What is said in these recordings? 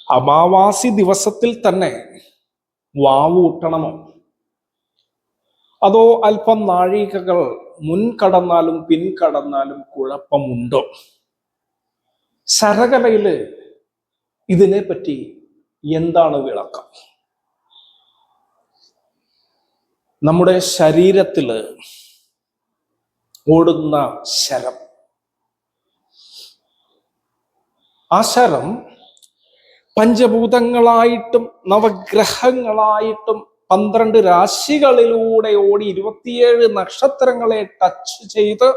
അമാവാസി ദിവസത്തിൽ തന്നെ വാവൂട്ടണമോ, അതോ അല്പം നാഴികകൾ മുൻകടന്നാലും പിൻകടന്നാലും കുഴപ്പമുണ്ടോ? ശരകലയില് ഇതിനെപ്പറ്റി എന്താണ് വിളക്കം? നമ്മുടെ ശരീരത്തില് ഓടുന്ന ശരം, ആ ശരം പഞ്ചഭൂതങ്ങളായിട്ടും നവഗ്രഹങ്ങളായിട്ടും 12 രാശികളിലൂടെ ഓടി 27 നക്ഷത്രങ്ങളെ ടച്ച് ചെയ്ത്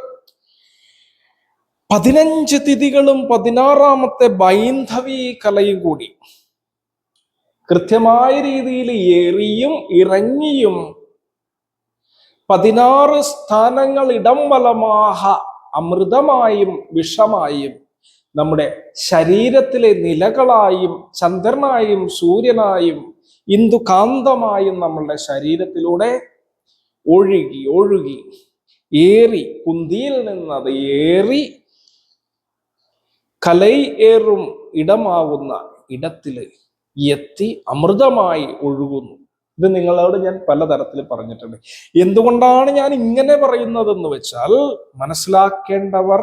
15 തിഥികളും 16ാമത്തെ ബൈന്ധവി കലയും കൂടി കൃത്യമായ രീതിയിൽ ഏറിയും ഇറങ്ങിയും 16 സ്ഥാനങ്ങൾ ഇടം വലമാഹ അമൃതമായും വിഷമായും നമ്മുടെ ശരീരത്തിലെ നിലകളായും ചന്ദ്രനായും സൂര്യനായും ഇന്ദുകാന്തമായും നമ്മളുടെ ശരീരത്തിലൂടെ ഒഴുകി ഒഴുകി ഏറി, കുന്തിയിൽ നിന്നത് ഏറി കലൈ ഏറും ഇടമാവുന്ന ഇടത്തില് എത്തി അമൃതമായി ഒഴുകുന്നു. ഇത് നിങ്ങളോട് ഞാൻ പലതരത്തിൽ പറഞ്ഞിട്ടുണ്ട്. എന്തുകൊണ്ടാണ് ഞാൻ ഇങ്ങനെ പറയുന്നതെന്ന് വെച്ചാൽ, മനസ്സിലാക്കേണ്ടവർ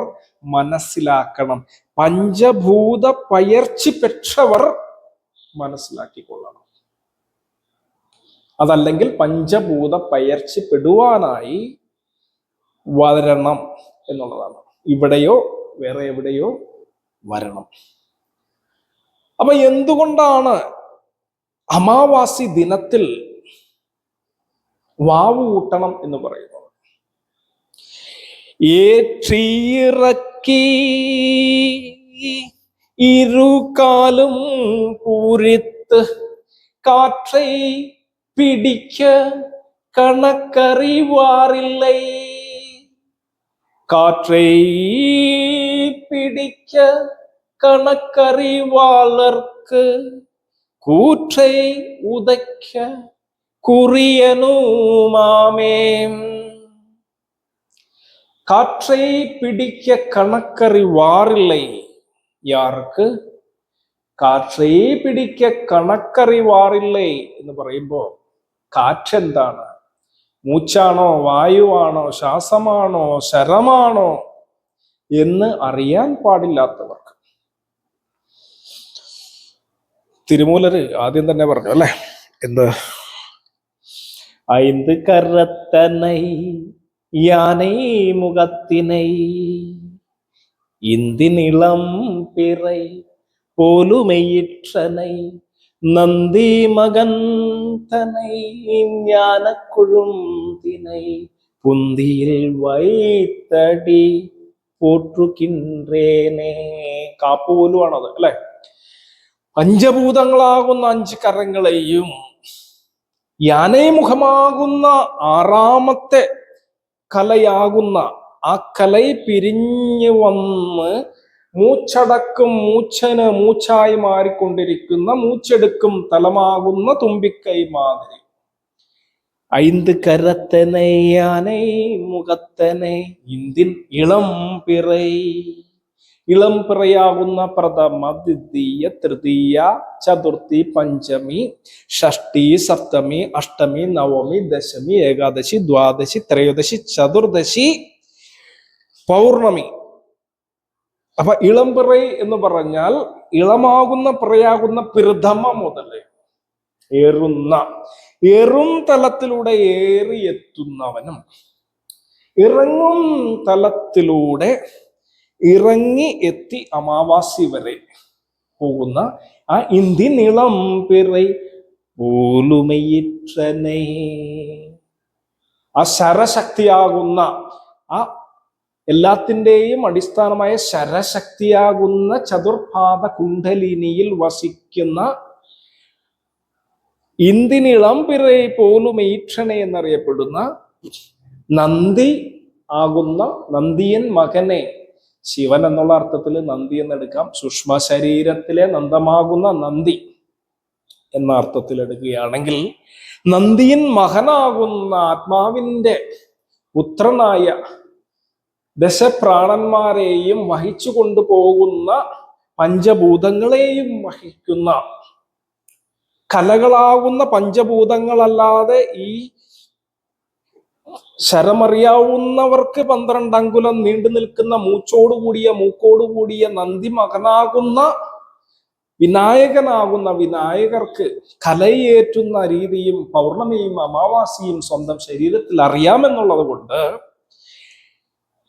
മനസ്സിലാക്കണം. പഞ്ചഭൂത പയർച്ചി പെற்றവർ മനസ്സിലാക്കിക്കൊള്ളണം. അതല്ലെങ്കിൽ പഞ്ചഭൂത പയർച്ചി പെടുവാനായി വരണം എന്നുള്ളതാണ്. ഇവിടെയോ വേറെ എവിടെയോ വരണം. അപ്പൊ എന്തുകൊണ്ടാണ് അമാവാസി ദിനത്തിൽ വാവ് കൂട്ടണം എന്ന് പറയുന്നത്? ഏற்றிറക്കി ഇരുകാലും പൂരിത്ത് കാற்றை പിടിക്ക കണക്കറിവാറിல்லை, காற்றை பிடிக்க கணக்கறிவாளர்க்கு கூற்றை உதைக்க குறியனுமாமே. காற்றை பிடிக்க கணக்கறிவாറിல்லை யாருக்கு? കാற்றை പിടിക്ക കണക്കറിവാറില്ലേ എന്ന് പറയുമ്പോ കാറ്റെന്താണ്? മൂച്ചാണോ, വായുവാണോ, ശ്വാസമാണോ, ശരമാണോ എന്ന് അറിയാൻ പാടില്ലാത്തവർക്ക്. തിരുമൂലര് ആദ്യം തന്നെ പറഞ്ഞു അല്ലെ, എന്ത്? 5 കരത്തனை யானை മുഖത്തിனை ഇന്ദിനിളം പിറൈ പോലുമെയിற்றனை നന്ദി മകൻ തனை ஞானக்குழுந்தினை പുന്തിയിൽ വൈത്തടി പോറ്റുകിன்றേനേ. കാപ്പ് പോലുമാണത് അല്ലെ. പഞ്ചഭൂതങ്ങളാകുന്ന 5 കരങ്ങളെയും യാനൈമുഖമാകുന്ന 6ാമത്തെ കലയാകുന്ന ആ കലൈ പിരിഞ്ഞു വന്ന് മൂച്ചടക്കും മൂച്ചന് മൂച്ചായി മാറിക്കൊണ്ടിരിക്കുന്ന മൂച്ചെടുക്കും തലമാകുന്ന തുമ്പിക്കൈ മാതിരി 5 കരത്തനെ യാനൈ മുഖത്തനെ ഇന്ദിൻ ഇളം പിറൈ, ഇളം പിറയാകുന്ന പ്രഥമ, ദ്വിതീയ, തൃതീയ, ചതുർത്ഥി, പഞ്ചമി, ഷഷ്ടി, സപ്തമി, അഷ്ടമി, നവമി, ദശമി, ഏകാദശി, ദ്വാദശി, ത്രയോദശി, ചതുർദശി, പൗർണമി. അപ്പൊ ഇളംപിറൈ എന്ന് പറഞ്ഞാൽ ഇളമാകുന്ന പിറയാകുന്ന പ്രഥമ മുതൽ ഏറും തലത്തിലൂടെ ഏറിയെത്തുന്നവനും ഇറങ്ങും തലത്തിലൂടെ ഇറങ്ങി എത്തി അമാവാസി വരെ പോകുന്ന ആ ഇന്ത്യൻ ഇളം പിറൈ പോലുമെയിற்றனை, ആ ശരശക്തിയാകുന്ന ആ എല്ലാത്തിൻ്റെയും അടിസ്ഥാനമായ ശരശക്തിയാകുന്ന ചതുർപാദ കുണ്ഡലിനിയിൽ വസിക്കുന്ന ഇന്ദിനിളം പിറൈ പോലുമെയിற்றனை എന്നറിയപ്പെടുന്ന നന്ദി ആകുന്ന നന്ദിയൻ മകനെ, ശിവൻ എന്നുള്ള അർത്ഥത്തിൽ നന്ദി എന്നെടുക്കാം. സൂക്ഷ്മ ശരീരത്തിലെ നന്ദമാകുന്ന നന്ദി എന്ന അർത്ഥത്തിൽ എടുക്കുകയാണെങ്കിൽ നന്ദിയൻ മകനാകുന്ന ആത്മാവിൻ്റെ പുത്രനായ ദശപ്രാണന്മാരെയും വഹിച്ചു കൊണ്ടുപോകുന്ന പഞ്ചഭൂതങ്ങളെയും വഹിക്കുന്ന കലകളാകുന്ന പഞ്ചഭൂതങ്ങളല്ലാതെ ഈ ശരമറിയാവുന്നവർക്ക് 12 അങ്കുലം നീണ്ടു നിൽക്കുന്ന മൂക്കോടുകൂടിയ നന്ദി മകനാകുന്ന വിനായകനാകുന്ന വിനായകർക്ക് കലയേറ്റുന്ന രീതിയും പൗർണമിയും അമാവാസിയും സ്വന്തം ശരീരത്തിൽ അറിയാമെന്നുള്ളത് കൊണ്ട്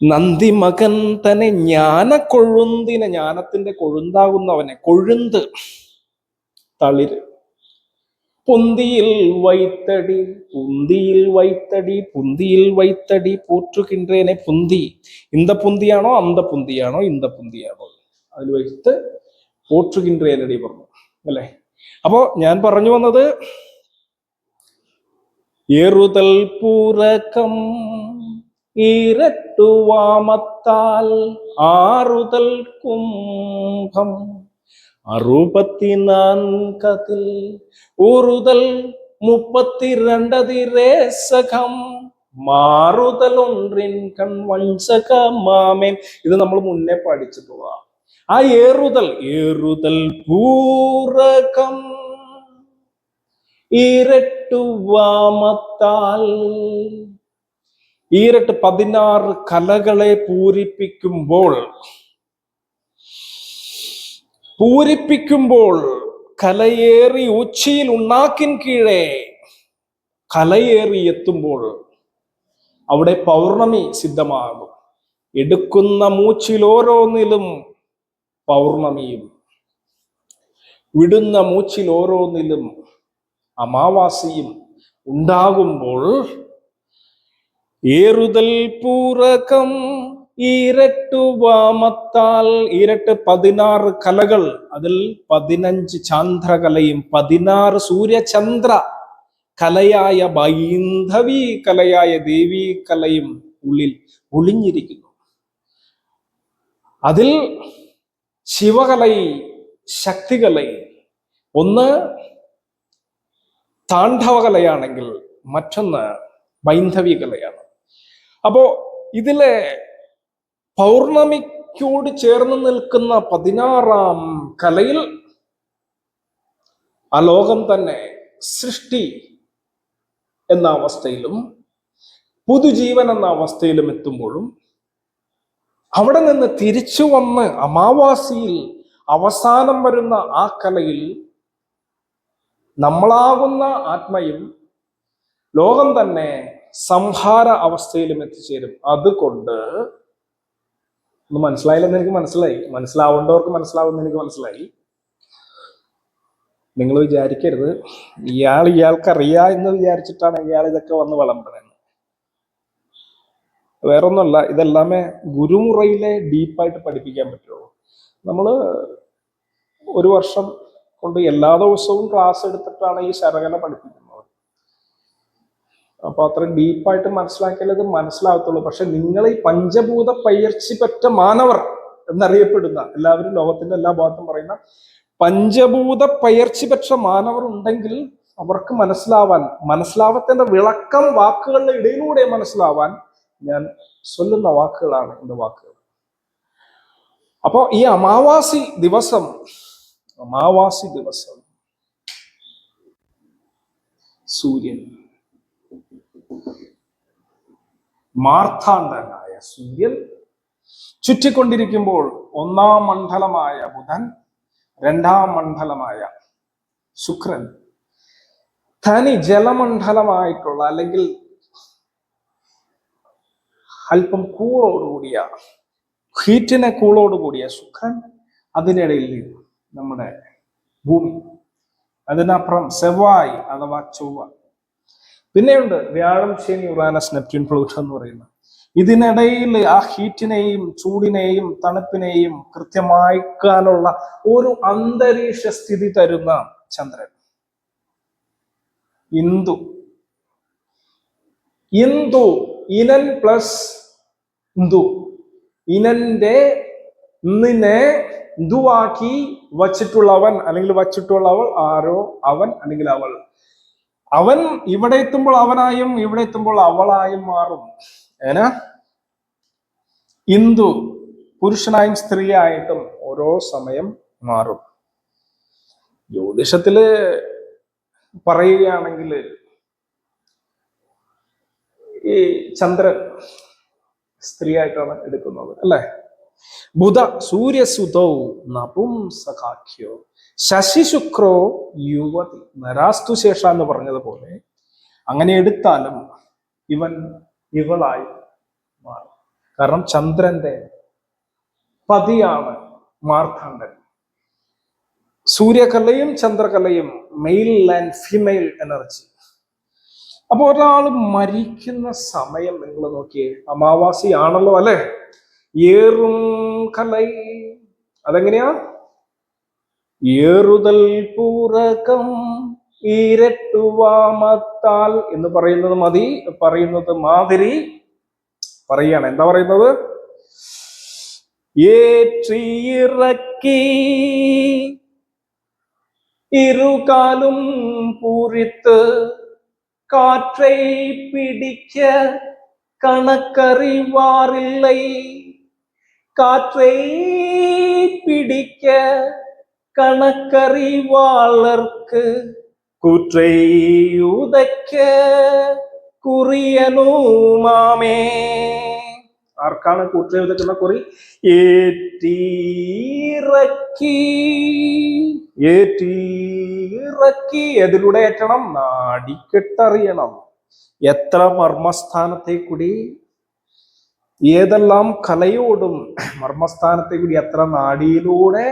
നന്ദി മകൻ തന്നെ ജ്ഞാനക്കൊഴുന്തിനെ, ജ്ഞാനത്തിന്റെ കൊഴുന്താകുന്നവനെ, കൊഴുന്ത് തളിര് പൊന്തിയിൽ വൈത്തടി പോറ്റുകിன்றേനെ. പുന്തി ഇന്ത പുന്തിയാണോ അന്ത പുന്തിയാണോ ഇന്ത പുന്തിയാണോ അതിൽ വൈത്ത് പോറ്റുകിன்றേനടി പറഞ്ഞു അല്ലെ. അപ്പോ ഞാൻ പറഞ്ഞു വന്നത് ഏറുതൽ പൂരകം ഈരട്ടുവാമത്താൽ ആറുതൽ കുംഭം 64 ഊറുതൽ 32 സഖം മാറുതൽ ഒன்றிൻ കൺവഞ്ചക മാമേൻ. ഇത് നമ്മൾ മുന്നേ പഠിച്ചിട്ടുള്ളതാണ്. ആ ഏറുതൽ പൂരകം ഈരട്ടുവാമത്താൽ, ഈരട്ട് 16 കലകളെ പൂരിപ്പിക്കുമ്പോൾ കലയേറി ഉച്ചിയിൽ ഉണ്ണാക്കിൻ കീഴേ കലയേറി എത്തുമ്പോൾ അവിടെ പൗർണമി സിദ്ധമാകും. എടുക്കുന്ന മൂച്ചിൽ ഓരോന്നിലും പൗർണമിയും വിടുന്ന മൂച്ചിൽ ഓരോന്നിലും അമാവാസിയും ഉണ്ടാകുമ്പോൾ ഏറുതൽ പൂരകം ഈരട്ടുവാമത്താൽ, ഈരട്ട് 16 കലകൾ, അതിൽ 15 ചാന്ദ്രകലയും 16 സൂര്യചന്ദ്ര കലയായ ബൈന്ധവി കലയായ ദേവീ കലയും ഉള്ളിൽ ഒളിഞ്ഞിരിക്കുന്നു. അതിൽ ശിവകലൈ, ശക്തികലൈ, ഒന്ന് താണ്ഡവകലയാണെങ്കിൽ മറ്റൊന്ന് ബൈന്ധവി കലയാണ്. അപ്പോ ഇതിലെ പൗർണമിക്കോട് ചേർന്ന് നിൽക്കുന്ന 16ാം കലയിൽ ആ ലോകം തന്നെ സൃഷ്ടി എന്ന അവസ്ഥയിലും പുതുജീവൻ എന്ന അവസ്ഥയിലും എത്തുമ്പോഴും അവിടെ നിന്ന് തിരിച്ചു വന്ന് അമാവാസിയിൽ അവസാനം വരുന്ന ആ കലയിൽ നമ്മളാകുന്ന ആത്മയും ലോകം തന്നെ സംഹാര അവസ്ഥയിലും എത്തിച്ചേരും. അതുകൊണ്ട് ഒന്ന് മനസ്സിലായില്ലെന്ന് എനിക്ക് മനസ്സിലാവേണ്ടവർക്ക് മനസ്സിലാവുമെന്ന് എനിക്ക് മനസ്സിലായി. നിങ്ങൾ വിചാരിക്കരുത് ഇയാൾക്കറിയാം എന്ന് വിചാരിച്ചിട്ടാണ് ഇയാൾ ഇതൊക്കെ വന്ന് വിളമ്പുന്നത്. വേറൊന്നുമല്ല, ഇതെല്ലാമേ ഗുരുമുറയിലെ ഡീപ്പായിട്ട് പഠിപ്പിക്കാൻ പറ്റുള്ളൂ. നമ്മൾ 1 വർഷം കൊണ്ട് എല്ലാ ദിവസവും ക്ലാസ് എടുത്തിട്ടാണ് ഈ ശരകല പഠിപ്പിക്കുന്നത്. അപ്പൊ അത്രയും ഡീപ്പായിട്ട് മനസ്സിലാക്കിയാൽ ഇത് മനസ്സിലാകത്തുള്ളൂ. പക്ഷെ നിങ്ങൾ ഈ പഞ്ചഭൂത പയിർച്ചി പറ്റ മാനവർ എന്നറിയപ്പെടുന്ന എല്ലാവരും ലോകത്തിന്റെ എല്ലാ ഭാഗത്തും പറയുന്ന പഞ്ചഭൂത പയിർച്ചി പറ്റ മാനവർ ഉണ്ടെങ്കിൽ അവർക്ക് മനസ്സിലാവത്തിന്റെ വിളക്കം വാക്കുകളുടെ ഇടയിലൂടെ മനസ്സിലാവാൻ ഞാൻ ചൊല്ലുന്ന വാക്കുകളാണ് എന്റെ വാക്കുകൾ. അപ്പോ ഈ അമാവാസി ദിവസം സൂര്യൻ, മാർത്താണ്ഡനായ സൂര്യൻ ചുറ്റിക്കൊണ്ടിരിക്കുമ്പോൾ 1-ാം മണ്ഡലമായ ബുധൻ, 2-ാം മണ്ഡലമായ ശുക്രൻ, തനി ജലമണ്ഡലമായിട്ടുള്ള അല്ലെങ്കിൽ അല്പം കൂളോടുകൂടിയ കൂളോടുകൂടിയ ശുക്രൻ, അതിനിടയിൽ നമ്മുടെ ഭൂമി, അതിനപ്പുറം സെവ്വായി അഥവാ ചൊവ്വ, പിന്നെയുണ്ട് വ്യാഴം, ശനി, യുറാനസ്, നെപ്റ്റ്യൂൺ, പ്ലൂട്ടോ എന്ന് പറയുന്ന. ഇതിനിടയിൽ ആ ഹീറ്റിനെയും ചൂടിനെയും തണുപ്പിനെയും കൃത്യമാക്കാനുള്ള ഒരു അന്തരീക്ഷ സ്ഥിതി തരുന്ന ചന്ദ്രൻ ഇന്ദു. ഇനൻ പ്ലസ് ഇന്ദു, ഇന്നിനെ ഇന്ദുവാക്കി വച്ചിട്ടുള്ളവൻ അല്ലെങ്കിൽ വച്ചിട്ടുള്ളവൾ ആരോ അവൻ അല്ലെങ്കിൽ അവൾ. അവൻ ഇവിടെ എത്തുമ്പോൾ അവനായും ഇവിടെ എത്തുമ്പോൾ അവളായും മാറും. ഇന്ദു പുരുഷനായും സ്ത്രീയായിട്ടും ഓരോ സമയം മാറും. ജ്യോതിഷത്തില് പറയുകയാണെങ്കിൽ ഈ ചന്ദ്രൻ സ്ത്രീയായിട്ടാണ് എടുക്കുന്നത് അല്ലെ. ബുധ സൂര്യസുതൗ നപുംസകാഖ്യോ ശശി ശുക്രോ യുവതി നരാസ്തു ശേഷ എന്ന് പറഞ്ഞതുപോലെ അങ്ങനെ എടുത്താലും ഇവൻ ഇവളായി മാറും. കാരണം ചന്ദ്രന്റെ പതിയാണ് മാർത്താണ്ഡൻ. സൂര്യകലയും ചന്ദ്രകലയും മെയിൽ ആൻഡ് ഫീമെയിൽ എനർജി. അപ്പൊ ഒരാൾ മരിക്കുന്ന സമയം നിങ്ങൾ നോക്കിയേ, അമാവാസിയാണല്ലോ അല്ലെ. ഏറും കലൈ അതെങ്ങനെയാ? ഏറുതൽ പൂരകം ഈരട്ടുവാമത്താൽ എന്ന് പറയുന്നത് മാതിരി പറയാണ്. എന്താ പറയുന്നത്? ഏറ്റിയിറക്കി ഇരുകാലും പൂരിത്ത് காற்றை பிடிக்க கணக்கறிவாரில்லை காற்றை பிடிக்க கணக்கறிவாளர்க்கு கூற்றை உதைக்க குறியனுமாமே. ആർക്കാണ് കൂற்றை ഉതക്കുന്ന കുറി? ഏറ്റിറക്കി എതിലൂടെ ഏറ്റണം? നാടിക്കെട്ടറിയണം. എത്ര മർമ്മസ്ഥാനത്തെ കൂടി, ഏതെല്ലാം കലയോടും മർമ്മസ്ഥാനത്തെ കൂടി എത്ര നാടിയിലൂടെ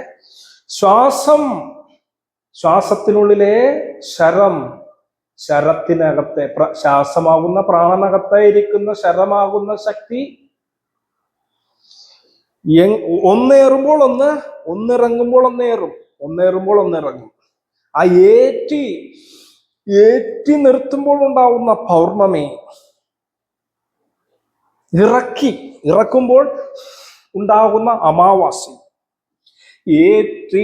ശ്വാസത്തിനുള്ളിലെ ശരത്തിനകത്തെ ശ്വാസമാകുന്ന പ്രാണനകത്തായിരിക്കുന്ന ശരമാകുന്ന ശക്തി ഒന്നേറുമ്പോൾ ഒന്നിറങ്ങുമ്പോൾ ഒന്നേറുമ്പോൾ ഒന്നിറങ്ങും. ആ ഏറ്റി നിർത്തുമ്പോൾ ഉണ്ടാവുന്ന പൗർണമി, ഇറക്കുമ്പോൾ ഉണ്ടാകുന്ന അമാവാസി, ഏറ്റിറക്കീരുകാലും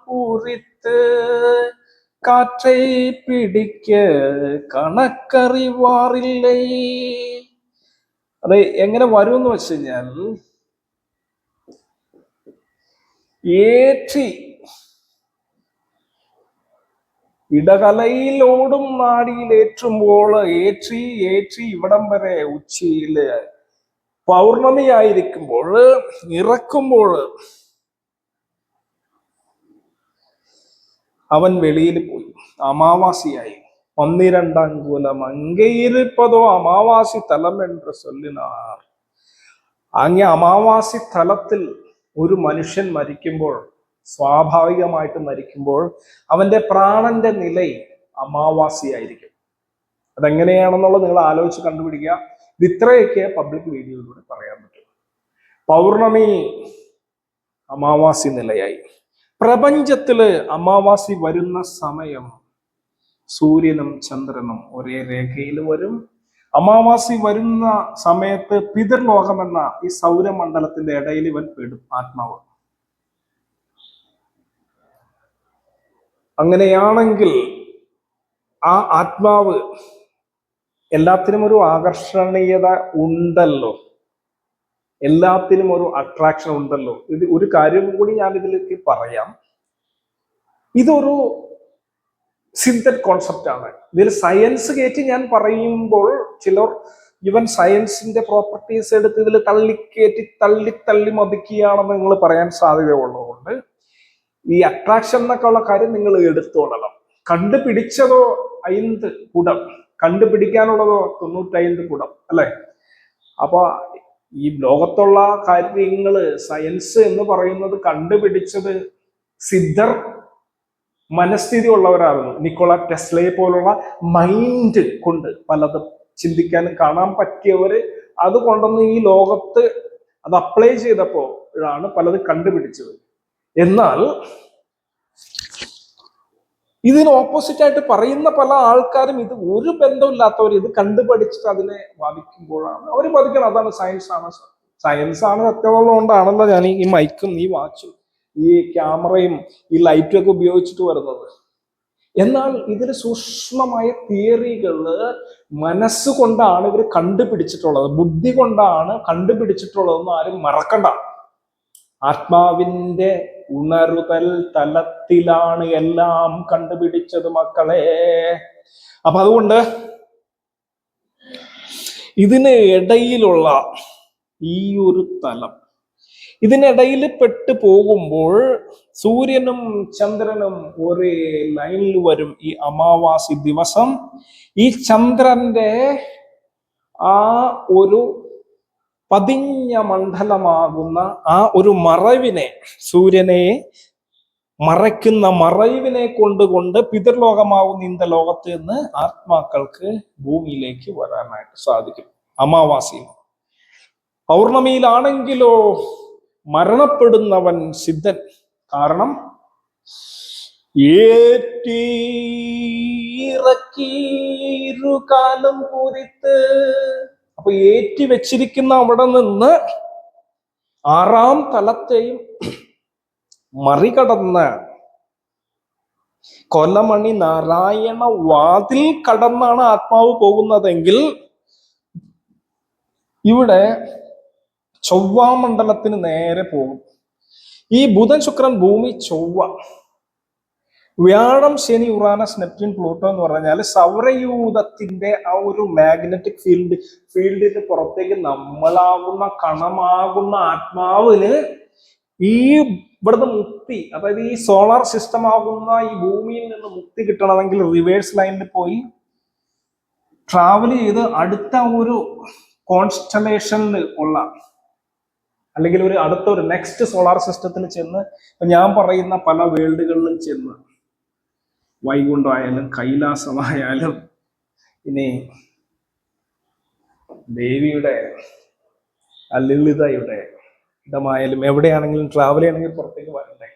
പൂരിത്ത് കാற்றை പിടിക്ക കണക്കറിവാറില്ലേ. അത് എങ്ങനെ വരുമെന്ന് വെച്ച് കഴിഞ്ഞാൽ, ഏറ്റി ഇടകലയിലോടും നാടിയിലേറ്റുമ്പോൾ ഏറ്റി ഇവിടം വരെ ഉച്ചിയില് പൗർണമിയായിരിക്കുമ്പോൾ ഇറക്കുമ്പോൾ അവൻ വെളിയിൽ പോയി, അമാവാസിയായി. 12 അങ്കുലം അങ്കയിരുപ്പതോ അമാവാസി തലം എന്ന് ചൊല്ലിനാർ. അങ്ങ് അമാവാസി തലത്തിൽ ഒരു മനുഷ്യൻ മരിക്കുമ്പോൾ, സ്വാഭാവികമായിട്ട് മരിക്കുമ്പോൾ അവന്റെ പ്രാണന്റെ നില അമാവാസിയായിരിക്കും. അതെങ്ങനെയാണെന്നുള്ളത് നിങ്ങൾ ആലോചിച്ച് കണ്ടുപിടിക്കുക. ഇത് ഇത്രയൊക്കെ പബ്ലിക് വീഡിയോയിലൂടെ പറയാൻ പറ്റും. പൗർണമി അമാവാസി നിലയായി. പ്രപഞ്ചത്തില് അമാവാസി വരുന്ന സമയം സൂര്യനും ചന്ദ്രനും ഒരേ രേഖയിൽ വരും. അമാവാസി വരുന്ന സമയത്ത് പിതൃലോകം എന്ന ഈ സൗരമണ്ഡലത്തിന്റെ ഇടയിൽ ഇവൻ പെടും, ആത്മാവ്. അങ്ങനെയാണെങ്കിൽ ആ ആത്മാവ്, എല്ലാത്തിനും ഒരു ആകർഷണീയത ഉണ്ടല്ലോ, എല്ലാത്തിനും ഒരു അട്രാക്ഷൻ ഉണ്ടല്ലോ. ഇത് ഒരു കാര്യം കൂടി ഞാൻ ഇതിലേക്ക് പറയാം. ഇതൊരു സിന്തറ്റിക് കോൺസെപ്റ്റ് ആണ്. ഇതിൽ സയൻസ് കയറ്റി ഞാൻ പറയുമ്പോൾ ചിലർ ഇവൻ സയൻസിന്റെ പ്രോപ്പർട്ടീസ് എടുത്ത് ഇതിൽ തള്ളി മതിക്കുകയാണെന്ന് നിങ്ങൾ പറയാൻ സാധ്യതയുള്ളതുകൊണ്ട് ഈ അട്രാക്ഷൻ എന്നൊക്കെ ഉള്ള കാര്യം നിങ്ങൾ എടുത്തോളണം. കണ്ടുപിടിച്ചതോ 5 കുടം, കണ്ടുപിടിക്കാനുള്ളതോ 95 കുടം അല്ലെ. അപ്പൊ ഈ ലോകത്തുള്ള കാര്യങ്ങള് സയൻസ് എന്ന് പറയുന്നത് കണ്ടുപിടിച്ചത് സിദ്ധർ മനസ്ഥിതി ഉള്ളവരാകുന്നു. നിക്കോള ടെസ്ലയെ പോലുള്ള മൈൻഡ് കൊണ്ട് പലതും ചിന്തിക്കാനും കാണാൻ പറ്റിയവര് അത് കൊണ്ടൊന്ന് ഈ ലോകത്ത് അത് അപ്ലൈ ചെയ്തപ്പോഴാണ് പലത് കണ്ടുപിടിച്ചത്. എന്നാൽ ഇതിന് ഓപ്പോസിറ്റ് ആയിട്ട് പറയുന്ന പല ആൾക്കാരും, ഇത് ഒരു ബന്ധമില്ലാത്തവർ ഇത് കണ്ടുപഠിച്ചിട്ട് അതിനെ വാദിക്കുമ്പോഴാണ് അവർ വാദിക്കണം അതാണ് സയൻസ് ആണ് സത്യമുള്ളതുകൊണ്ടാണല്ലോ ഞാൻ ഈ മൈക്കും ഈ വാച്ചും ഈ ക്യാമറയും ഈ ലൈറ്റും ഒക്കെ ഉപയോഗിച്ചിട്ട് വരുന്നത്. എന്നാൽ ഇതിൽ സൂക്ഷ്മമായ തിയറികള് മനസ്സുകൊണ്ടാണ് ഇവർ കണ്ടുപിടിച്ചിട്ടുള്ളത്, ബുദ്ധി കൊണ്ടാണ് കണ്ടുപിടിച്ചിട്ടുള്ളതെന്ന് ആരും മറക്കണ്ട. ആത്മാവിന്റെ ഉണരുതൽ തലത്തിലാണ് എല്ലാം കണ്ടുപിടിച്ചത് മക്കളെ. അപ്പൊ അതുകൊണ്ട് ഇതിന് ഇടയിലുള്ള ഈ ഒരു തലം, ഇതിനിടയിൽ പെട്ടു പോകുമ്പോൾ സൂര്യനും ചന്ദ്രനും ഒരേ ലൈനിൽ വരും. ഈ അമാവാസി ദിവസം ഈ ചന്ദ്രന്റെ ആ ഒരു പതിഞ്ഞ മണ്ഡലമാകുന്ന ആ ഒരു മറവിനെ, സൂര്യനെ മറയ്ക്കുന്ന മറവിനെ കൊണ്ടുകൊണ്ട് പിതൃലോകമാവുന്ന ഇന്ത ലോകത്ത് നിന്ന് ആത്മാക്കൾക്ക് ഭൂമിയിലേക്ക് വരാനായിട്ട് സാധിക്കും അമാവാസിയിൽ. പൗർണമിയിലാണെങ്കിലോ മരണപ്പെടുന്നവൻ സിദ്ധൻ. കാരണം ഏറ്റിറക്കീരുകാലം പൂരിത്ത്. അപ്പൊ ഏറ്റി വെച്ചിരിക്കുന്ന അവിടെ നിന്ന് ആറാം തലത്തെയും മറികടന്ന് കൊലമണി നാരായണ വാതിൽ കടന്നാണ് ആത്മാവ് പോകുന്നതെങ്കിൽ ഇവിടെ ചൊവ്വാമണ്ഡലത്തിന് നേരെ പോകും. ഈ ബുധൻ, ശുക്രൻ, ഭൂമി, ചൊവ്വ, വ്യാഴം, ശനി, യുറാനസ്, നെപ്റ്റ്യൂൺ, പ്ലൂട്ടോ എന്ന് പറഞ്ഞാൽ സൗരയൂഥത്തിന്റെ ആ ഒരു മാഗ്നറ്റിക് ഫീൽഡിന് പുറത്തേക്ക് നമ്മളാകുന്ന കണമാകുന്ന ആത്മാവിന് ഈ ഇവിടുന്ന് മുക്തി, അതായത് ഈ സോളാർ സിസ്റ്റം ആകുന്ന ഈ ഭൂമിയിൽ നിന്ന് മുക്തി കിട്ടണമെങ്കിൽ റിവേഴ്സ് ലൈനിൽ പോയി ട്രാവൽ ചെയ്ത് അടുത്ത ഒരു കോൺസ്റ്റലേഷനിൽ ഉള്ള, അല്ലെങ്കിൽ അടുത്ത ഒരു നെക്സ്റ്റ് സോളാർ സിസ്റ്റത്തിൽ ചെന്ന്, ഇപ്പൊ ഞാൻ പറയുന്ന പല വേൾഡുകളിലും ചെന്ന്, വൈകുണ്ഠമായാലും കൈലാസമായാലും ഇനി ദേവിയുടെ ലളിതയുടെ ഇടമായാലും എവിടെയാണെങ്കിലും ട്രാവൽ ചെയ്യണമെങ്കിൽ പുറത്തേക്ക് വരണ്ടേ.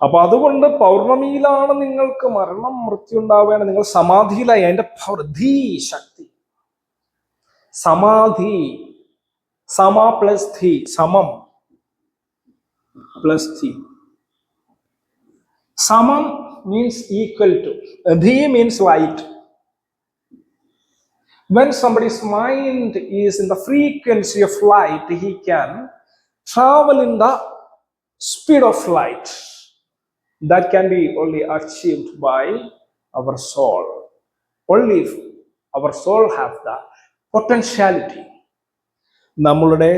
അപ്പൊ അതുകൊണ്ട് പൗർണമിയിലാണ് നിങ്ങൾക്ക് മരണം, മൃത്യു ഉണ്ടാവുകയാണ്. നിങ്ങൾ സമാധിയിലായി. അതിന്റെ ധീ ശക്തി, സമാധി, സമ പ്ലസ് ധി, സമം പ്ലസ് ധി. സമം means equal to, dhi means light. When somebody's mind is in the frequency of light, he can travel in the speed of light. That can be only achieved by our soul. Only if our soul have the potentiality. നമ്മളുടെ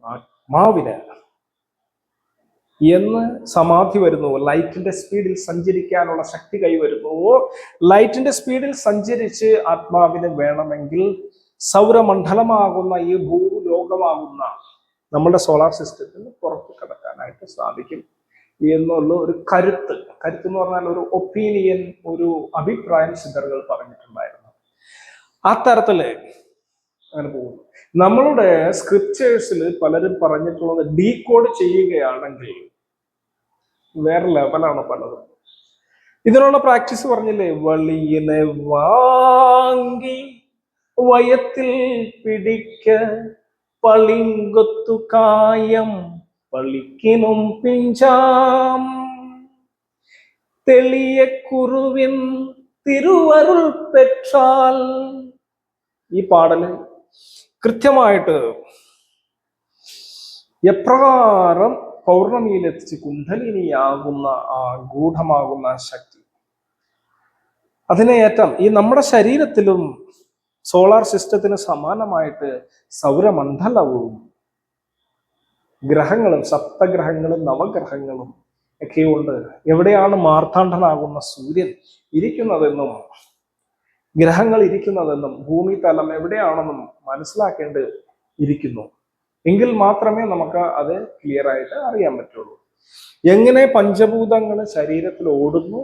ആത്മാവിന് എന്ന് സമാധി വരുന്നുവോ, ലൈറ്റിന്റെ സ്പീഡിൽ സഞ്ചരിക്കാനുള്ള ശക്തി കൈവരുന്നുവോ, ലൈറ്റിന്റെ സ്പീഡിൽ സഞ്ചരിച്ച് ആത്മാവിന് വേണമെങ്കിൽ സൗരമണ്ഡലമാകുന്ന ഈ ഭൂലോകമാകുന്ന നമ്മുടെ സോളാർ സിസ്റ്റത്തിന് പുറത്ത് കടക്കാനായിട്ട് സാധിക്കും എന്നുള്ള ഒരു കരുത്ത് എന്ന് പറഞ്ഞാൽ ഒരു ഒപ്പീനിയൻ, ഒരു അഭിപ്രായം സിദ്ധറുകൾ പറഞ്ഞിട്ടുണ്ടായിരുന്നു. ആ തരത്തില് അങ്ങനെ പോകുന്നു. നമ്മളുടെ സ്ക്രിപ്റ്റേഴ്സിൽ പലരും പറഞ്ഞിട്ടുള്ളത് ഡീകോഡ് ചെയ്യുകയാണെങ്കിൽ വേറെ ലെവലാണ് പലതും. ഇതിനുള്ള പ്രാക്ടീസ് പറഞ്ഞില്ലേ, വളിയനെ വാങ്ങി വയത്തിൽ പിടിക്ക പളിങ്കൊത്തു കായം പളിക്കിനും പിഞ്ചാം തെളിയ കുറുവിൻ തിരുവരുൾ പെற்றாൽ. ഈ പാടല് കൃത്യമായിട്ട് എപ്രകാരം പൗർണമിയിലെത്തിച്ച് കുണ്ഡലിനിയാകുന്ന ആ ഗൂഢമാകുന്ന ശക്തി, അതിനേറ്റം ഈ നമ്മുടെ ശരീരത്തിലും സോളാർ സിസ്റ്റത്തിന് സമാനമായിട്ട് സൗരമണ്ഡലവും ഗ്രഹങ്ങളും സപ്തഗ്രഹങ്ങളും നവഗ്രഹങ്ങളും ഒക്കെയുണ്ട്. എവിടെയാണ് മാർത്താണ്ഡനാകുന്ന സൂര്യൻ ഇരിക്കുന്നതെന്നും ഗ്രഹങ്ങൾ ഇരിക്കുന്നതെന്നും ഭൂമി തലം എവിടെയാണെന്നും മനസ്സിലാക്കേണ്ടി ഇരിക്കുന്നു. എങ്കിൽ മാത്രമേ നമുക്ക് അത് ക്ലിയർ ആയിട്ട് അറിയാൻ പറ്റുള്ളൂ. എങ്ങനെ പഞ്ചഭൂതങ്ങൾ ശരീരത്തിൽ ഓടുന്നു,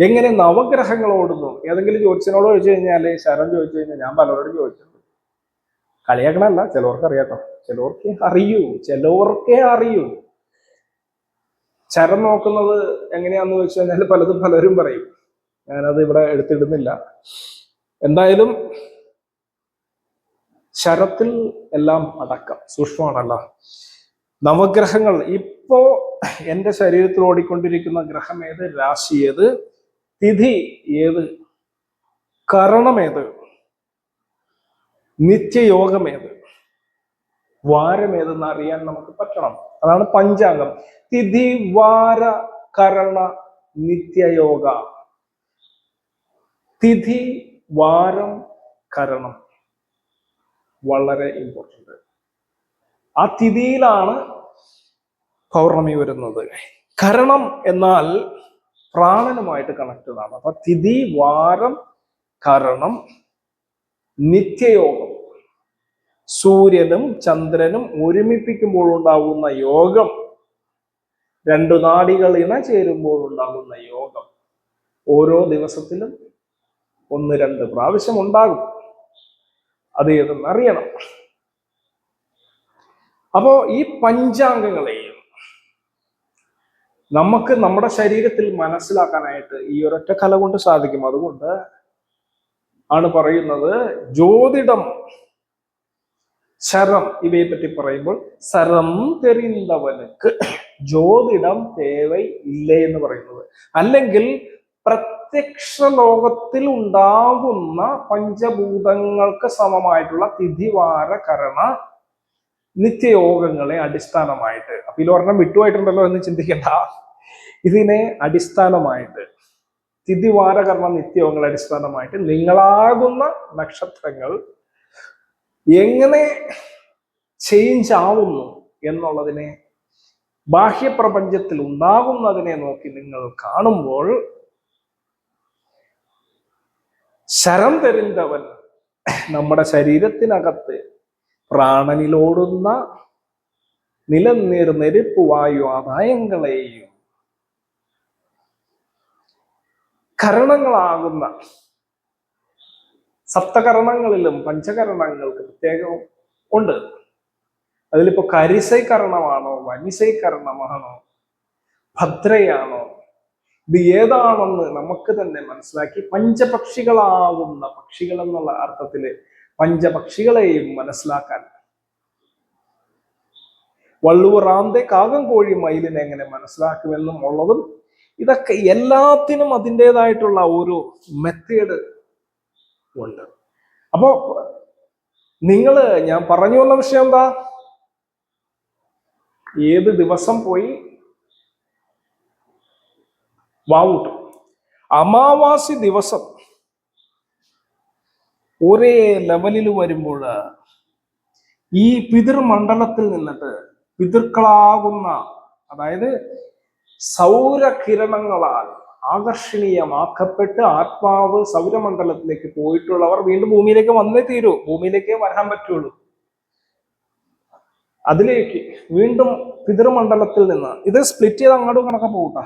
എങ്ങനെ നവഗ്രഹങ്ങൾ ഓടുന്നു. ഏതെങ്കിലും ജ്യോത്സ്യനോട് ചോദിച്ചു കഴിഞ്ഞാല്, ശരം ചോദിച്ചു കഴിഞ്ഞാൽ, ഞാൻ പലരോടും ചോദിച്ചിട്ടുണ്ട്, കളിയാക്കണല്ല, ചിലവർക്ക് അറിയാട്ടോ, ചിലവർക്കേ അറിയൂ. ശരം നോക്കുന്നത് എങ്ങനെയാന്ന് ചോദിച്ചു കഴിഞ്ഞാൽ പലരും പറയും. ഞാനത് ഇവിടെ എടുത്തിടുന്നില്ല. എന്തായാലും ശരത്തിൽ എല്ലാം അടക്കം സൂക്ഷ്മമാണല്ലോ. നവഗ്രഹങ്ങൾ ഇപ്പോ എൻ്റെ ശരീരത്തിൽ ഓടിക്കൊണ്ടിരിക്കുന്ന ഗ്രഹം ഏത്, രാശി ഏത്, തിഥി ഏത്, കരണമേത്, നിത്യയോഗമേത്, വാരമേതെന്ന് അറിയാൻ നമുക്ക് പറ്റണം. അതാണ് പഞ്ചാംഗം. തിഥി, വാര, കരണ, നിത്യയോഗ. തിഥി, വാരം, കരണം വളരെ ഇമ്പോർട്ടൻ്റ്. ആ തിഥിയിലാണ് പൗർണമി വരുന്നത്. കരണം എന്നാൽ പ്രാണനുമായിട്ട് കണക്റ്റഡ് ആണ്. അപ്പൊ തിഥി, വാരം, കരണം, നിത്യയോഗം. സൂര്യനും ചന്ദ്രനും ഒരുമിപ്പിക്കുമ്പോൾ ഉണ്ടാകുന്ന യോഗം, രണ്ടു നാഡികൾ ഇണ ചേരുമ്പോൾ ഉണ്ടാകുന്ന യോഗം ഓരോ ദിവസത്തിലും 1-2 പ്രാവശ്യം ഉണ്ടാകും. അത് ഏതെന്ന് അറിയണം. അപ്പോ ഈ പഞ്ചാംഗങ്ങളെയും നമുക്ക് നമ്മുടെ ശരീരത്തിൽ മനസ്സിലാക്കാനായിട്ട് ഈ ഒരൊറ്റ കല കൊണ്ട് സാധിക്കും. അതുകൊണ്ട് ആണ് പറയുന്നത് ജ്യോതിடம், ശരം ഇവയെ പറ്റി പറയുമ്പോൾ സരം തെരിന്തവനുക്ക് ജ്യോതിடம் തേവൈ ഇല്ലേ എന്ന് പറയുന്നത്. അല്ലെങ്കിൽ പ്രത്യക്ഷ ലോകത്തിൽ ഉണ്ടാകുന്ന പഞ്ചഭൂതങ്ങൾക്ക് സമമായിട്ടുള്ള തിഥിവാര കരണ നിത്യയോഗങ്ങളെ അടിസ്ഥാനമായിട്ട്, അപ്പൊ ഇതിൽ ഒരെണ്ണം വിട്ടുപോയിട്ടുണ്ടല്ലോ എന്ന് ചിന്തിക്കേണ്ട. ഇതിനെ അടിസ്ഥാനമായിട്ട് തിഥിവാരകർമ്മ നിത്യയോഗങ്ങളെ അടിസ്ഥാനമായിട്ട് നിങ്ങളാകുന്ന നക്ഷത്രങ്ങൾ എങ്ങനെ ചേഞ്ച് ആവുന്നു എന്നുള്ളതിനെ, ബാഹ്യപ്രപഞ്ചത്തിൽ ഉണ്ടാകുന്നതിനെ നോക്കി നിങ്ങൾ കാണുമ്പോൾ ശരം തരുന്നവൻ നമ്മുടെ ശരീരത്തിനകത്ത് പ്രാണനിലോടുന്ന നിലനീർ നെരുപ്പ് വായു ആദായങ്ങളെയും കരണങ്ങളാകുന്ന സപ്തകരണങ്ങളിലും പഞ്ചകരണങ്ങൾക്ക് പ്രത്യേകം ഉണ്ട്. അതിലിപ്പോ കരിസൈകരണമാണോ, വനിസൈകരണമാണോ, ഭദ്രയാണോ, ഇത് ഏതാണെന്ന് നമുക്ക് തന്നെ മനസ്സിലാക്കി പഞ്ചപക്ഷികളാകുന്ന, പക്ഷികൾ എന്നുള്ള അർത്ഥത്തില് പഞ്ചപക്ഷികളെയും മനസ്സിലാക്കാൻ, വള്ളുവറാന്തെ കാകം കോഴി മയിലിനെ എങ്ങനെ മനസ്സിലാക്കുമെന്നും ഉള്ളതും, ഇതൊക്കെ എല്ലാത്തിനും അതിൻ്റെതായിട്ടുള്ള ഒരു മെത്തേഡ് ഉണ്ട്. അപ്പോ ഞാൻ പറഞ്ഞു വന്ന വിഷയം എന്താ, ഏത് ദിവസം പോയി വാവൂട്ടും, അമാവാസി ദിവസം ഒരേ ലെവലിൽ വരുമ്പോൾ ഈ പിതൃമണ്ഡലത്തിൽ നിന്നിട്ട് പിതൃക്കളാകുന്ന, അതായത് സൗരകിരണങ്ങളാൽ ആകർഷണീയമാക്കപ്പെട്ട് ആത്മാവ് സൗരമണ്ഡലത്തിലേക്ക് പോയിട്ടുള്ളവർ വീണ്ടും ഭൂമിയിലേക്ക് വന്നേ തീരൂ, ഭൂമിയിലേക്കേ വരാൻ പറ്റുള്ളൂ. അതിലേക്ക് വീണ്ടും പിതൃമണ്ഡലത്തിൽ നിന്ന് ഇത് സ്പ്ലിറ്റ് ചെയ്ത് അങ്ങോട്ടും കണക്കെ പോകട്ടാ.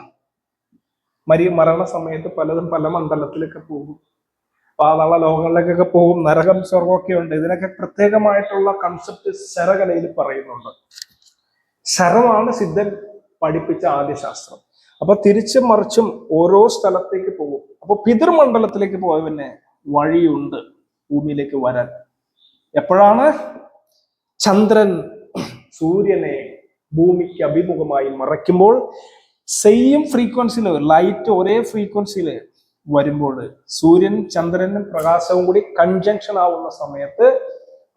മരണ സമയത്ത് പലതും പല മണ്ഡലത്തിലൊക്കെ പോകും, പാതാള ലോകങ്ങളിലേക്കൊക്കെ പോകും, നരകം സ്വർഗമൊക്കെ ഉണ്ട്. ഇതിനൊക്കെ പ്രത്യേകമായിട്ടുള്ള കൺസെപ്റ്റ് ശരകലയിൽ പറയുന്നുണ്ട്. ശരമാണ് സിദ്ധൻ പഠിപ്പിച്ച ആദ്യ ശാസ്ത്രം. അപ്പൊ തിരിച്ചും മറിച്ചും ഓരോ സ്ഥലത്തേക്ക് പോകും. അപ്പൊ പിതൃമണ്ഡലത്തിലേക്ക് പോയവന് വഴിയുണ്ട് ഭൂമിയിലേക്ക് വരാൻ. എപ്പോഴാണ് ചന്ദ്രൻ സൂര്യനെ ഭൂമിക്ക് അഭിമുഖമായി മറയ്ക്കുമ്പോൾ, സെയിം ഫ്രീക്വൻസിയിൽ ലൈറ്റ് ഒരേ ഫ്രീക്വൻസിയിൽ വരുമ്പോൾ, സൂര്യൻ ചന്ദ്രനും പ്രകാശവും കൂടി കൺജങ്ഷൻ ആവുന്ന സമയത്ത്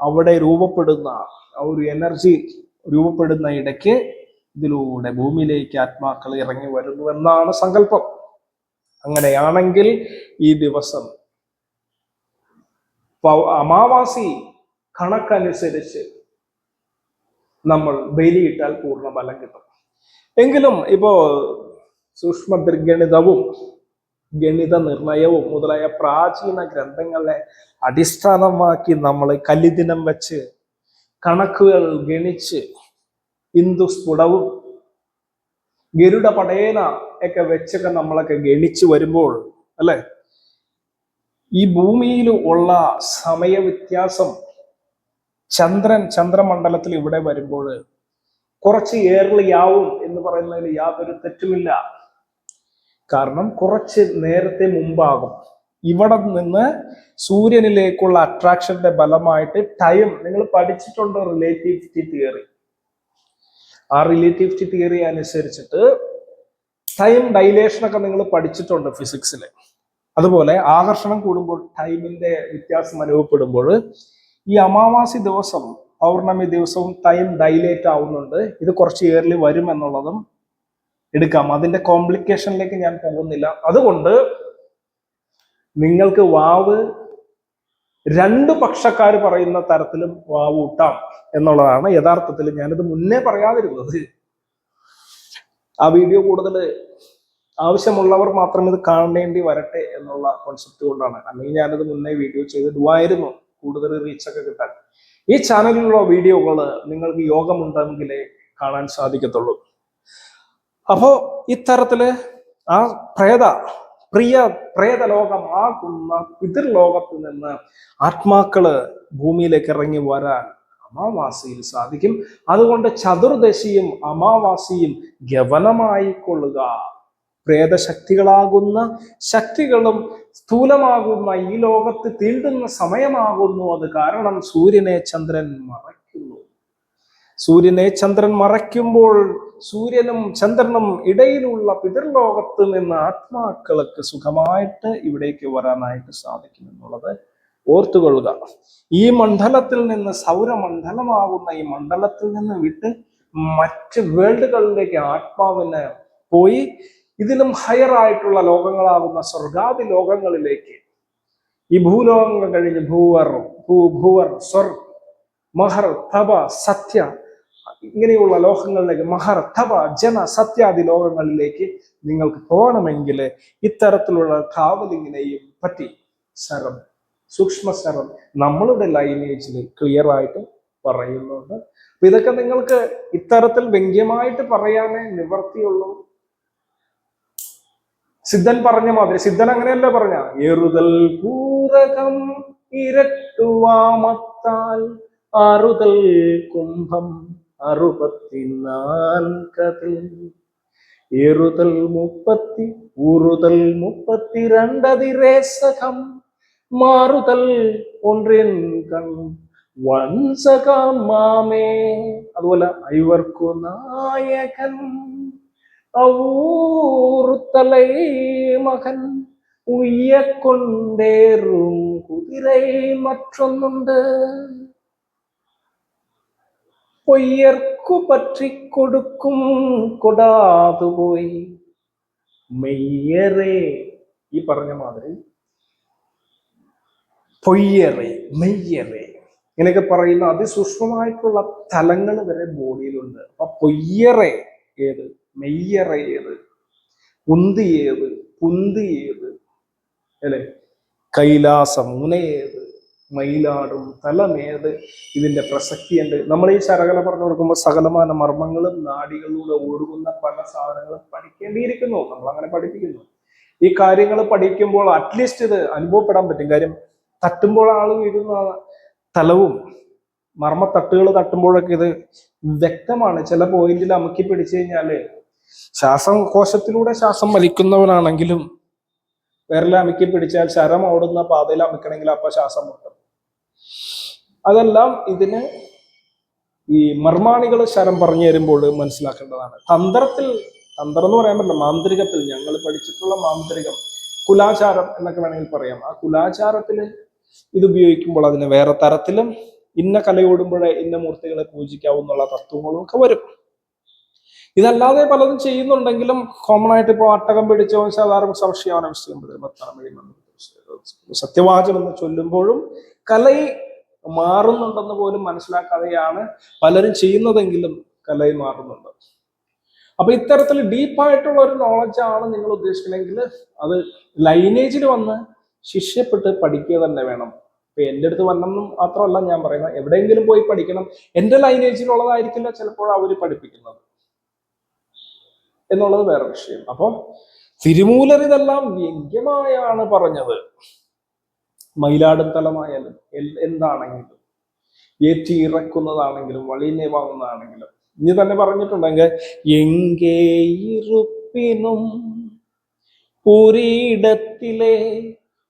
അവിടെ രൂപപ്പെടുന്ന ഒരു എനർജി രൂപപ്പെടുന്ന ഇടയ്ക്ക് ഇതിലൂടെ ഭൂമിയിലേക്ക് ആത്മാക്കൾ ഇറങ്ങി വരുന്നു എന്നാണ് സങ്കല്പം. അങ്ങനെയാണെങ്കിൽ ഈ ദിവസം അമാവാസി കണക്കനുസരിച്ച് നമ്മൾ ബലിയിട്ടാൽ പൂർണ്ണ ഫലം കിട്ടും. എങ്കിലും ഇപ്പോ സൂക്ഷ്മഗണിതവും ഗണിത നിർണയവും മുതലായ പ്രാചീന ഗ്രന്ഥങ്ങളെ അടിസ്ഥാനമാക്കി നമ്മൾ കല്ലിദിനം വെച്ച് കണക്കുകൾ ഗണിച്ച്, ഹിന്ദുസ്ഫുടവും ഗരുഡ പടേന ഒക്കെ വെച്ചൊക്കെ നമ്മളൊക്കെ ഗണിച്ചു വരുമ്പോൾ, അല്ലെ, ഈ ഭൂമിയിൽ ഉള്ള സമയ വ്യത്യാസം ചന്ദ്രമണ്ഡലത്തിൽ ഇവിടെ വരുമ്പോൾ കുറച്ച് ഏർലി ആവും എന്ന് പറയുന്നതിൽ യാതൊരു തെറ്റുമില്ല. കാരണം കുറച്ച് നേരത്തെ മുമ്പാകും. ഇവിടെ നിന്ന് സൂര്യനിലേക്കുള്ള അട്രാക്ഷന്റെ ഫലമായിട്ട് ടൈം, നിങ്ങൾ പഠിച്ചിട്ടുണ്ട് റിലേറ്റിവിറ്റി തിയറി. ആ റിലേറ്റിവിറ്റി തിയറി അനുസരിച്ചിട്ട് ടൈം ഡൈലേഷൻ ഒക്കെ നിങ്ങൾ പഠിച്ചിട്ടുണ്ട് ഫിസിക്സിൽ. അതുപോലെ ആകർഷണം കൂടുമ്പോൾ ടൈമിന്റെ വ്യത്യാസം അനുഭവപ്പെടുമ്പോൾ ഈ അമാവാസി ദിവസം പൗർണമി ദിവസവും ടൈം ഡൈലേറ്റ് ആവുന്നുണ്ട്. ഇത് കുറച്ച് ഇയർലി വരും എന്നുള്ളതും എടുക്കാം. അതിന്റെ കോംപ്ലിക്കേഷനിലേക്ക് ഞാൻ പോകുന്നില്ല. അതുകൊണ്ട് നിങ്ങൾക്ക് വാവ് രണ്ടു പക്ഷക്കാർ പറയുന്ന തരത്തിലും വാവ് ഊട്ടാം എന്നുള്ളതാണ് യഥാർത്ഥത്തിൽ ഞാനിത് മുന്നേ പറയാതിരുന്നത്. ആ വീഡിയോ കൂടുതൽ ആവശ്യമുള്ളവർ മാത്രം ഇത് കാണേണ്ടി വരട്ടെ എന്നുള്ള കോൺസെപ്റ്റ് കൊണ്ടാണ്. അല്ലെങ്കിൽ ഞാനത് മുന്നേ വീഡിയോ ചെയ്തിടുമായിരുന്നു കൂടുതൽ റീച്ചൊക്കെ കിട്ടാൻ. ഈ ചാനലിലുള്ള വീഡിയോകൾ നിങ്ങൾക്ക് യോഗമുണ്ടെങ്കിലേ കാണാൻ സാധിക്കത്തുള്ളൂ. അപ്പോ ഇത്തരത്തില് ആ പ്രേതലോകമാകുന്ന പിതൃലോകത്ത് നിന്ന് ആത്മാക്കള് ഭൂമിയിലേക്ക് ഇറങ്ങി വരാൻ അമാവാസിയിൽ സാധിക്കും. അതുകൊണ്ട് ചതുർദശിയും അമാവാസിയും ഗവനമായി കൊള്ളുക. പ്രേതശക്തികളാകുന്ന ശക്തികളും സ്ഥൂലമാകുന്ന ഈ ലോകത്ത് തീണ്ടുന്ന സമയമാകുന്നു അത്. കാരണം സൂര്യനെ ചന്ദ്രൻ മറയ്ക്കുന്നു. സൂര്യനെ ചന്ദ്രൻ മറയ്ക്കുമ്പോൾ സൂര്യനും ചന്ദ്രനും ഇടയിലുള്ള പിതൃലോകത്ത് നിന്ന് ആത്മാക്കൾക്ക് സുഖമായിട്ട് ഇവിടേക്ക് വരാനായിട്ട് സാധിക്കും എന്നുള്ളത് ഓർത്തുകൊള്ളുക. ഈ മണ്ഡലത്തിൽ നിന്ന്, സൗരമണ്ഡലമാകുന്ന ഈ മണ്ഡലത്തിൽ നിന്ന് വിട്ട് മറ്റ് വേൾഡുകളിലേക്ക് ആത്മാവിന് പോയി ഇതിലും ഹയർ ആയിട്ടുള്ള ലോകങ്ങളാകുന്ന സ്വർഗാദി ലോകങ്ങളിലേക്ക്, ഈ ഭൂലോകങ്ങൾ കഴിഞ്ഞ് ഭൂവർ സ്വർ മഹർ തപ സത്യ ഇങ്ങനെയുള്ള ലോകങ്ങളിലേക്ക്, മഹർ തപ ജന സത്യാദി ലോകങ്ങളിലേക്ക് നിങ്ങൾക്ക് പോകണമെങ്കിൽ ഇത്തരത്തിലുള്ള ട്രാവലിങ്ങിനെയും പറ്റി ശരം, സൂക്ഷ്മ ശരം നമ്മളുടെ ലൈനേജിൽ ക്ലിയർ ആയിട്ട് പറയുന്നുണ്ട്. അപ്പൊ ഇതൊക്കെ നിങ്ങൾക്ക് ഇത്തരത്തിൽ വ്യംഗ്യമായിട്ട് പറയാനേ നിവർത്തിയുള്ളൂ. സിദ്ധൻ പറഞ്ഞ മാതിരി, സിദ്ധൻ അങ്ങനെയല്ല പറഞ്ഞ, ഏറുതൽ പൂരകം ഇരട്ടുവാമത്താൽ ആറുതൽ കുംഭം 64 ഏറുതൽ 30 ഊറുതൽ 32 മാറുതൽ ഒன்றிൻ കൺ വൻസകം മാമേ. അതുപോലെ ഐവർക്കു നായകൻ ഊറുത്തലൈ മകൻ ഉയ്യക്കൊണ്ടേറും കുതിരൈ മറ്റൊന്നുണ്ട് പൊയ്യർക്കു പറ്റി കൊടുക്കും കൊടാതുപോയി മെയ്യറേ. ഈ പറഞ്ഞ മാതിരി പൊയ്യറേ, മെയ്യറേ ഇങ്ങനെയൊക്കെ പറയുന്ന അതിസൂക്ഷ്മമായിട്ടുള്ള തലങ്ങൾ വരെ ബോഡിയിലുണ്ട്. അപ്പൊ പൊയ്യറേ ഏത്, മെയ്യറേ ഏത്, ഉന്തി ഏത്, പുന്തി ഏത്, അല്ലെ, കൈലാസം മുനയേത്, മയിലാടും തലമേത്, ഇതിന്റെ പ്രസക്തിയുണ്ട്. നമ്മൾ ഈ ശരകല പറഞ്ഞു കൊടുക്കുമ്പോൾ സകലമാന മർമ്മങ്ങളും നാടികളിലൂടെ ഒഴുകുന്ന പല സാധനങ്ങളും പഠിക്കേണ്ടിയിരിക്കുന്നു. നമ്മൾ അങ്ങനെ പഠിപ്പിക്കുന്നു. ഈ കാര്യങ്ങൾ പഠിക്കുമ്പോൾ അറ്റ്ലീസ്റ്റ് ഇത് അനുഭവപ്പെടാൻ പറ്റും. കാര്യം തട്ടുമ്പോൾ ആൾ വീഴുന്ന തലവും മർമ്മത്തട്ടുകൾ തട്ടുമ്പോഴൊക്കെ ഇത് വ്യക്തമാണ്. ചില പോയിന്റിൽ അമുക്കി പിടിച്ചു കഴിഞ്ഞാല് ശ്വാസകോശത്തിലൂടെ ശ്വാസം വലിക്കുന്നവനാണെങ്കിലും വിരല അമുക്കി പിടിച്ചാൽ ശരം ഓടുന്ന പാതയിൽ അമുക്കണമെങ്കിൽ അപ്പൊ ശ്വാസം മുട്ടും. അതെല്ലാം ഇതിന് ഈ മർമാണികൾ ശരം പറഞ്ഞു തരുമ്പോൾ മനസ്സിലാക്കേണ്ടതാണ്. തന്ത്രം എന്ന് പറയാൻ പറ്റില്ല, മാന്ത്രികത്തിൽ ഞങ്ങൾ പഠിച്ചിട്ടുള്ള മാന്ത്രികം, കുലാചാരം എന്നൊക്കെ വേണമെങ്കിൽ പറയാം. ആ കുലാചാരത്തില് ഇത് ഉപയോഗിക്കുമ്പോൾ അതിന് വേറെ തരത്തിലും ഇന്ന കലയോടുമ്പോഴേ ഇന്ന മൂർത്തികളെ പൂജിക്കാവുന്നുള്ള തത്വങ്ങളും ഒക്കെ വരും. ഇതല്ലാതെ പലതും ചെയ്യുന്നുണ്ടെങ്കിലും കോമൺ ആയിട്ട് ഇപ്പോൾ അട്ടകം പിടിച്ചോ സാധാരണ സംശയമാണ് സത്യവാചം എന്ന് ചൊല്ലുമ്പോഴും കല മാറുന്നുണ്ടെന്ന് പോലും മനസ്സിലാക്കാതെയാണ് പലരും ചെയ്യുന്നതെങ്കിലും കല മാറുന്നുണ്ട്. അപ്പൊ ഇത്തരത്തിൽ ഡീപ്പായിട്ടുള്ള ഒരു നോളജാണ് നിങ്ങൾ ഉദ്ദേശിക്കണമെങ്കിൽ അത് ലൈനേജിൽ വന്ന് ശിഷ്യപ്പെട്ട് പഠിക്കുക തന്നെ വേണം. ഇപ്പൊ എൻ്റെ അടുത്ത് വന്നെന്നും മാത്രമല്ല ഞാൻ പറയുന്നത്, എവിടെയെങ്കിലും പോയി പഠിക്കണം. എൻ്റെ ലൈനേജിലുള്ളതായിരിക്കില്ല ചിലപ്പോൾ അവര് പഠിപ്പിക്കുന്നത് എന്നുള്ളത് വേറെ വിഷയം. അപ്പൊ തിരുമൂലർ ഇതെല്ലാം വ്യംഗ്യമായാണ് പറഞ്ഞത്. മയിലാടും തലമായാലും എന്താണെങ്കിലും, ഏറ്റി ഇറക്കുന്നതാണെങ്കിലും, വളിനെ വാങ്ങുന്നതാണെങ്കിലും, ഇനി തന്നെ പറഞ്ഞിട്ടുണ്ടെങ്കിൽ എങ്കേ ഇരുപ്പിനും ഒരിടത്തിലെ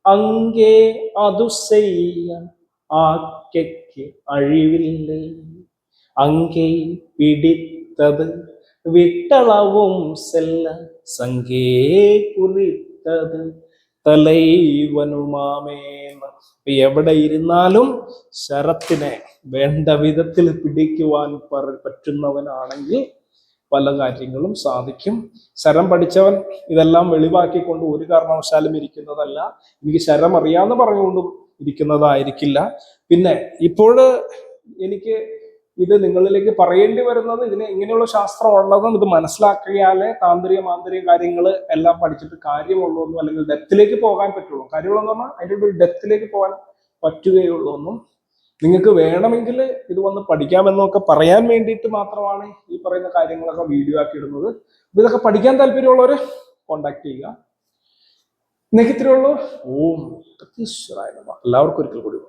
അങ്കേ അതു ചെയ്യ ആക്കയ്ക്ക് അഴിവില്ലേ, അങ്കേ പിടിത്ത குறித்தது விட்டளவும் செல்ல சங்கே குறித்தது തലൈവനുമാമേന്ന്. എവിടെ ഇരുന്നാലും ശരത്തിനെ വേണ്ട വിധത്തിൽ പിടിക്കുവാൻ പറ്റുന്നവനാണെങ്കിൽ പല കാര്യങ്ങളും സാധിക്കും. ശരം പഠിച്ചവൻ ഇതെല്ലാം വെളിവാക്കിക്കൊണ്ട് ഒരു കാരണവശാലും ഇരിക്കുന്നതല്ല. എനിക്ക് ശരം അറിയാന്ന് പറഞ്ഞുകൊണ്ടും ഇരിക്കുന്നതായിരിക്കില്ല. പിന്നെ ഇപ്പോഴ് എനിക്ക് ഇത് നിങ്ങളിലേക്ക് പറയേണ്ടി വരുന്നത്, ഇതിന് ഇങ്ങനെയുള്ള ശാസ്ത്രം ഉള്ളതും ഇത് മനസ്സിലാക്കിയാലേ താന്ത്രിക മാന്ത്രിക കാര്യങ്ങൾ എല്ലാം പഠിച്ചിട്ട് കാര്യമുള്ളൂ എന്നും, അല്ലെങ്കിൽ ഡെപ്തിലേക്ക് പോകാൻ പറ്റുള്ളൂ. കാര്യമുള്ളതെന്ന് പറഞ്ഞാൽ അതിൻ്റെ ഒരു ഡെപ്തിലേക്ക് പോകാൻ പറ്റുകയുള്ളൂ എന്നും, നിങ്ങൾക്ക് വേണമെങ്കിൽ ഇത് വന്ന് പഠിക്കാമെന്നൊക്കെ പറയാൻ വേണ്ടിയിട്ട് മാത്രമാണ് ഈ പറയുന്ന കാര്യങ്ങളൊക്കെ വീഡിയോ ആക്കി ഇടുന്നത്. ഇതൊക്കെ പഠിക്കാൻ താല്പര്യമുള്ളവർ കോണ്ടാക്ട് ചെയ്യുക. ഇന്നേക്ക് ഇത്രയേ ഉള്ളൂ. ഓം പ്രതീശ്വരായ നമഃ. എല്ലാവർക്കും ഒരിക്കൽ കൂടി